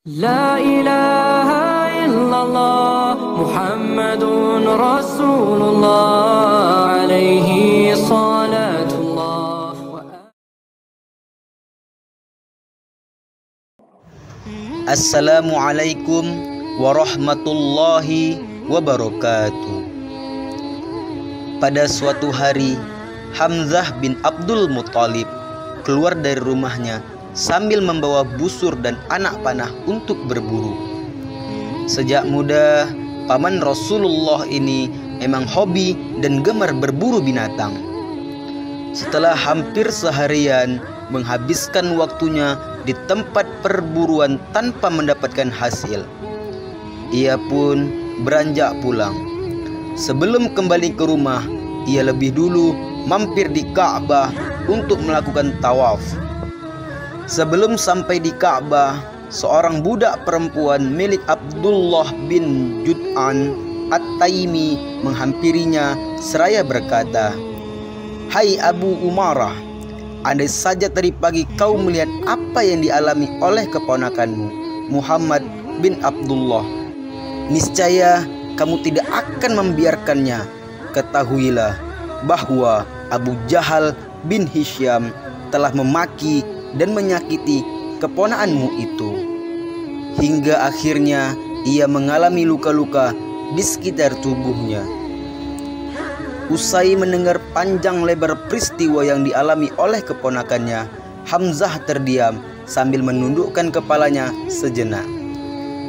La ilaha illallah Muhammadun Rasulullah alaihi salatullah. Assalamualaikum warahmatullahi wabarakatuh. Pada suatu hari, Hamzah bin Abdul Muttalib keluar dari rumahnya sambil membawa busur dan anak panah untuk berburu. Sejak muda, paman Rasulullah ini memang hobi dan gemar berburu binatang. Setelah hampir seharian menghabiskan waktunya di tempat perburuan tanpa mendapatkan hasil, ia pun beranjak pulang. Sebelum kembali ke rumah, ia lebih dulu mampir di Ka'bah untuk melakukan tawaf. Sebelum sampai di Ka'bah, seorang budak perempuan milik Abdullah bin Jud'an At-Taimi menghampirinya seraya berkata, "Hai Abu Umarah, andai saja tadi pagi kau melihat apa yang dialami oleh keponakanmu, Muhammad bin Abdullah, niscaya kamu tidak akan membiarkannya. Ketahuilah bahwa Abu Jahal bin Hisham telah memaki dan menyakiti keponakanmu itu, hingga akhirnya ia mengalami luka-luka di sekitar tubuhnya." Usai mendengar panjang lebar peristiwa yang dialami oleh keponakannya, Hamzah terdiam sambil menundukkan kepalanya sejenak.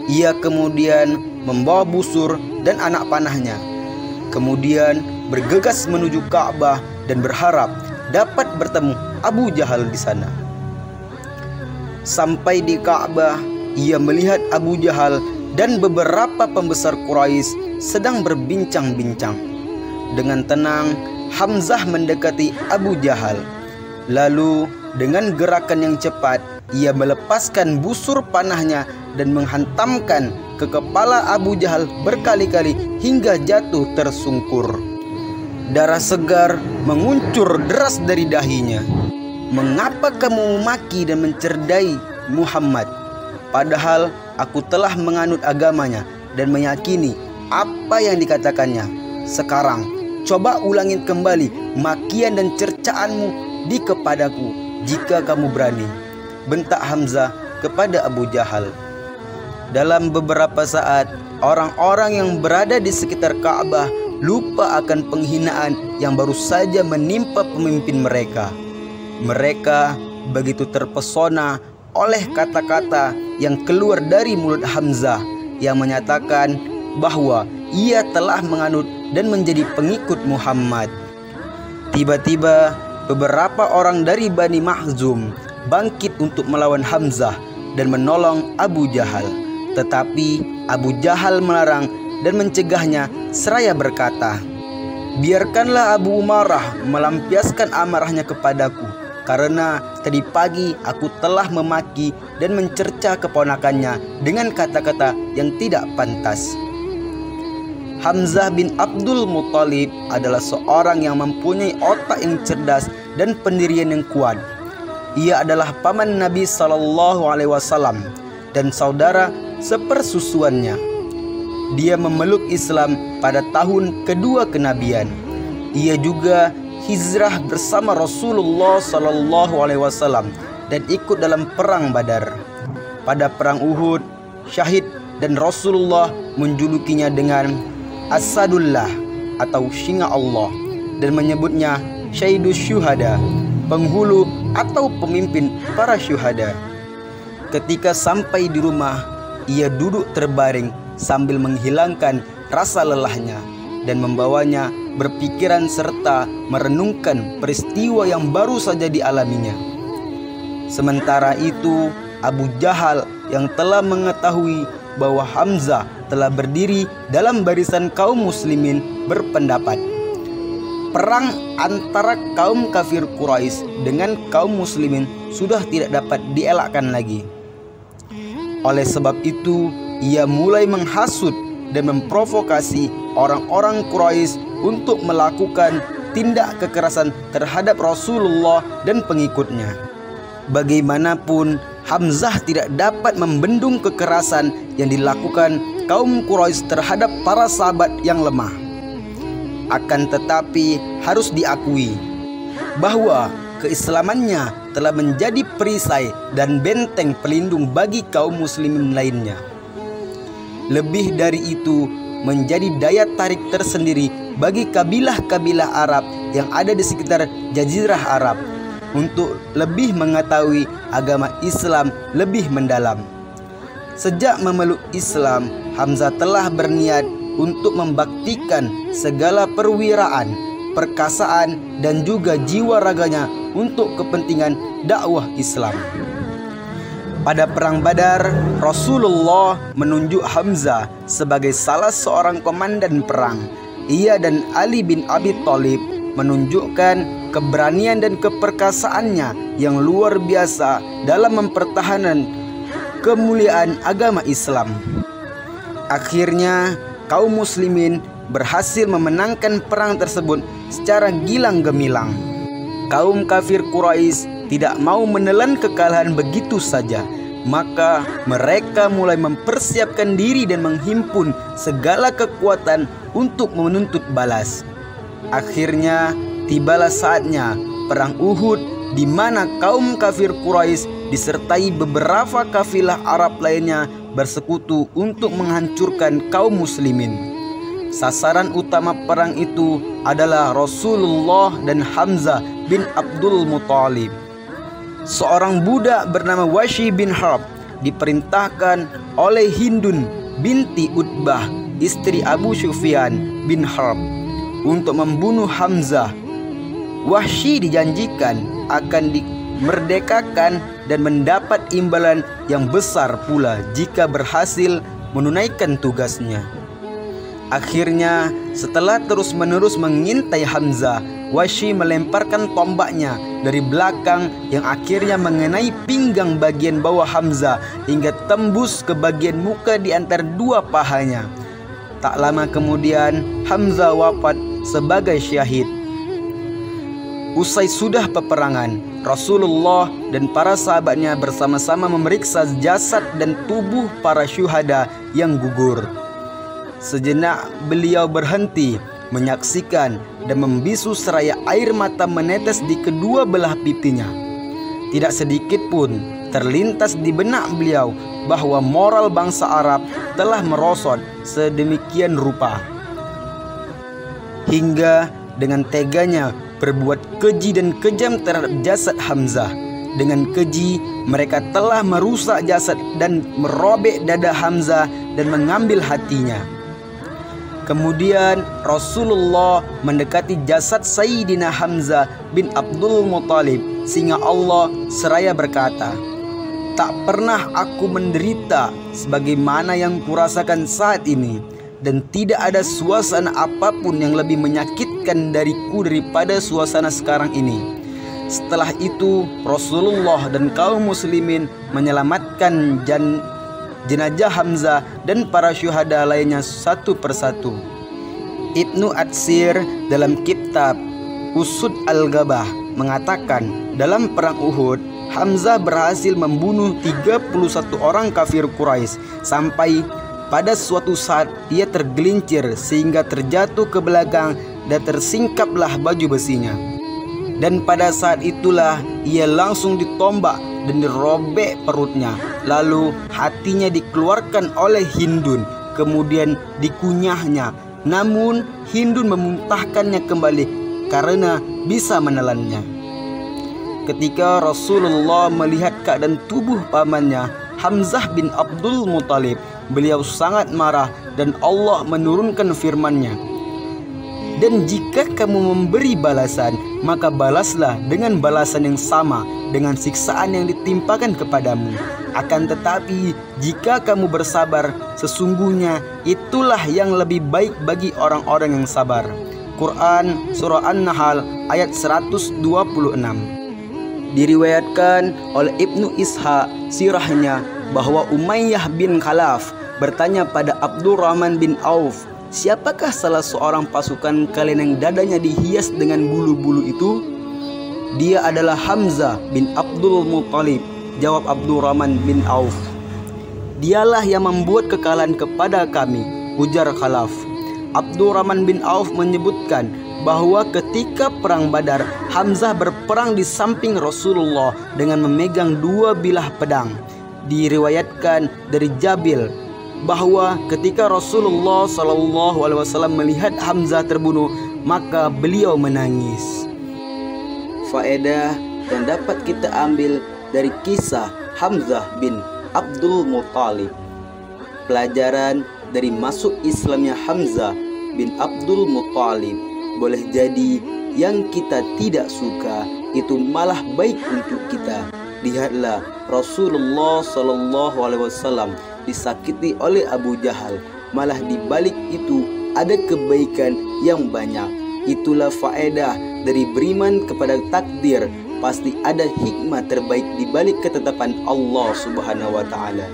Ia kemudian membawa busur dan anak panahnya, kemudian bergegas menuju Ka'bah dan berharap dapat bertemu Abu Jahal di sana. Sampai di Ka'bah, ia melihat Abu Jahal dan beberapa pembesar Quraisy sedang berbincang-bincang. Dengan tenang, Hamzah mendekati Abu Jahal. Lalu dengan gerakan yang cepat, ia melepaskan busur panahnya dan menghantamkan ke kepala Abu Jahal berkali-kali hingga jatuh tersungkur. Darah segar menguncur deras dari dahinya. "Mengapa kamu memaki dan mencerdai Muhammad? Padahal aku telah menganut agamanya dan meyakini apa yang dikatakannya. Sekarang coba ulangi kembali makian dan cercaanmu di kepadaku jika kamu berani," bentak Hamzah kepada Abu Jahal. Dalam beberapa saat, orang-orang yang berada di sekitar Ka'bah lupa akan penghinaan yang baru saja menimpa pemimpin mereka. Mereka begitu terpesona oleh kata-kata yang keluar dari mulut Hamzah yang menyatakan bahwa ia telah menganut dan menjadi pengikut Muhammad. Tiba-tiba beberapa orang dari Bani Makhzum bangkit untuk melawan Hamzah dan menolong Abu Jahal. Tetapi Abu Jahal melarang dan mencegahnya seraya berkata, "Biarkanlah Abu Umarah melampiaskan amarahnya kepadaku, karena tadi pagi aku telah memaki dan mencerca keponakannya dengan kata-kata yang tidak pantas." Hamzah bin Abdul Muttalib adalah seorang yang mempunyai otak yang cerdas dan pendirian yang kuat. Ia adalah paman Nabi SAW dan saudara sepersusuannya. Dia memeluk Islam pada tahun kedua kenabian. Ia juga hijrah bersama Rasulullah SAW dan ikut dalam perang Badar. Pada perang Uhud, syahid dan Rasulullah menjulukinya dengan Asadullah atau singa Allah dan menyebutnya Syahidus Syuhada, penghulu atau pemimpin para syuhada. Ketika sampai di rumah, ia duduk terbaring sambil menghilangkan rasa lelahnya dan membawanya berpikiran serta merenungkan peristiwa yang baru saja dialaminya. Sementara itu, Abu Jahal yang telah mengetahui bahwa Hamzah telah berdiri dalam barisan kaum muslimin berpendapat, perang antara kaum kafir Quraisy dengan kaum muslimin sudah tidak dapat dielakkan lagi. Oleh sebab itu, ia mulai menghasut dan memprovokasi orang-orang Quraisy untuk melakukan tindak kekerasan terhadap Rasulullah dan pengikutnya. Bagaimanapun, Hamzah tidak dapat membendung kekerasan yang dilakukan kaum Quraisy terhadap para sahabat yang lemah. Akan tetapi harus diakui bahwa keislamannya telah menjadi perisai dan benteng pelindung bagi kaum muslimin lainnya. Lebih dari itu, menjadi daya tarik tersendiri bagi kabilah-kabilah Arab yang ada di sekitar Jazirah Arab untuk lebih mengetahui agama Islam lebih mendalam. Sejak memeluk Islam, Hamzah telah berniat untuk membaktikan segala perwiraan, perkasaan, dan juga jiwa raganya untuk kepentingan dakwah Islam. Pada Perang Badar, Rasulullah menunjuk Hamzah sebagai salah seorang komandan perang. Ia dan Ali bin Abi Thalib menunjukkan keberanian dan keperkasaannya yang luar biasa dalam mempertahankan kemuliaan agama Islam. Akhirnya, kaum muslimin berhasil memenangkan perang tersebut secara gilang gemilang. Kaum kafir Quraisy tidak mau menelan kekalahan begitu saja, maka mereka mulai mempersiapkan diri dan menghimpun segala kekuatan untuk menuntut balas. Akhirnya tibalah saatnya perang Uhud, di mana kaum kafir Quraisy disertai beberapa kafilah Arab lainnya bersekutu untuk menghancurkan kaum muslimin. Sasaran utama perang itu adalah Rasulullah dan Hamzah bin Abdul Muthalib. Seorang budak bernama Wahsy bin Harb diperintahkan oleh Hindun binti Utbah, istri Abu Sufyan bin Harb, untuk membunuh Hamzah. Wahsy dijanjikan akan dimerdekakan dan mendapat imbalan yang besar pula jika berhasil menunaikan tugasnya. Akhirnya, setelah terus-menerus mengintai Hamzah, Wahsy melemparkan tombaknya dari belakang yang akhirnya mengenai pinggang bagian bawah Hamzah hingga tembus ke bagian muka di antara dua pahanya. Tak lama kemudian, Hamzah wafat sebagai syahid. Usai sudah peperangan, Rasulullah dan para sahabatnya bersama-sama memeriksa jasad dan tubuh para syuhada yang gugur. Sejenak beliau berhenti menyaksikan dan membisu seraya air mata menetes di kedua belah pipinya. Tidak sedikit pun terlintas di benak beliau bahwa moral bangsa Arab telah merosot sedemikian rupa, hingga dengan teganya berbuat keji dan kejam terhadap jasad Hamzah. Dengan keji, mereka telah merusak jasad dan merobek dada Hamzah dan mengambil hatinya. Kemudian Rasulullah mendekati jasad Sayyidina Hamzah bin Abdul Muthalib, sehingga Allah seraya berkata, "Tak pernah aku menderita sebagaimana yang kurasakan saat ini, dan tidak ada suasana apapun yang lebih menyakitkan dariku daripada suasana sekarang ini." Setelah itu Rasulullah dan kaum muslimin menyelamatkan jenazah Hamzah dan para syuhada lainnya satu persatu. Ibnu Atsir dalam kitab Usud Al-Ghabah mengatakan, dalam perang Uhud, Hamzah berhasil membunuh 31 orang kafir Quraisy sampai pada suatu saat ia tergelincir sehingga terjatuh ke belakang dan tersingkaplah baju besinya. Dan pada saat itulah ia langsung ditombak dan dirobek perutnya. Lalu hatinya dikeluarkan oleh Hindun, kemudian dikunyahnya. Namun Hindun memuntahkannya kembali karena bisa menelannya. Ketika Rasulullah melihat keadaan tubuh pamannya, Hamzah bin Abdul Muthalib, beliau sangat marah dan Allah menurunkan firman-Nya, "Dan jika kamu memberi balasan, maka balaslah dengan balasan yang sama dengan siksaan yang ditimpakan kepadamu. Akan tetapi jika kamu bersabar, sesungguhnya itulah yang lebih baik bagi orang-orang yang sabar." Quran Surah An-Nahl ayat 126. Diriwayatkan oleh Ibnu Ishaq sirahnya bahwa Umayyah bin Khalaf bertanya pada Abdurrahman bin Auf, "Siapakah salah seorang pasukan kalian yang dadanya dihias dengan bulu-bulu itu?" "Dia adalah Hamzah bin Abdul Muthalib," jawab Abdurrahman bin Auf. Dialah yang membuat kekalahan kepada kami, ujar Khalaf. Abdurrahman bin Auf menyebutkan bahwa ketika perang Badar, Hamzah berperang di samping Rasulullah dengan memegang 2 bilah pedang. Diriwayatkan dari Jabil bahwa ketika Rasulullah SAW melihat Hamzah terbunuh, maka beliau menangis. Faedah yang dapat kita ambil dari kisah Hamzah bin Abdul Muttalib. Pelajaran dari masuk Islamnya Hamzah bin Abdul Muttalib, boleh jadi yang kita tidak suka itu malah baik untuk kita. Lihatlah Rasulullah SAW disakiti oleh Abu Jahal, malah di balik itu ada kebaikan yang banyak. Itulah faedah dari beriman kepada takdir. Pasti ada hikmah terbaik di balik ketetapan Allah Subhanahu wa taala.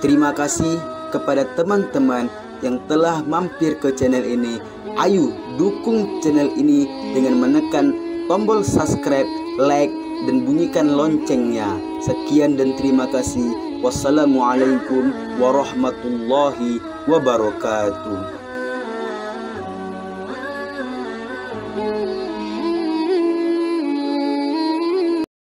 Terima kasih kepada teman-teman yang telah mampir ke channel ini. Ayo dukung channel ini dengan menekan tombol subscribe, like, dan bunyikan loncengnya. Sekian dan terima kasih. Wassalamualaikum warahmatullahi wabarakatuh.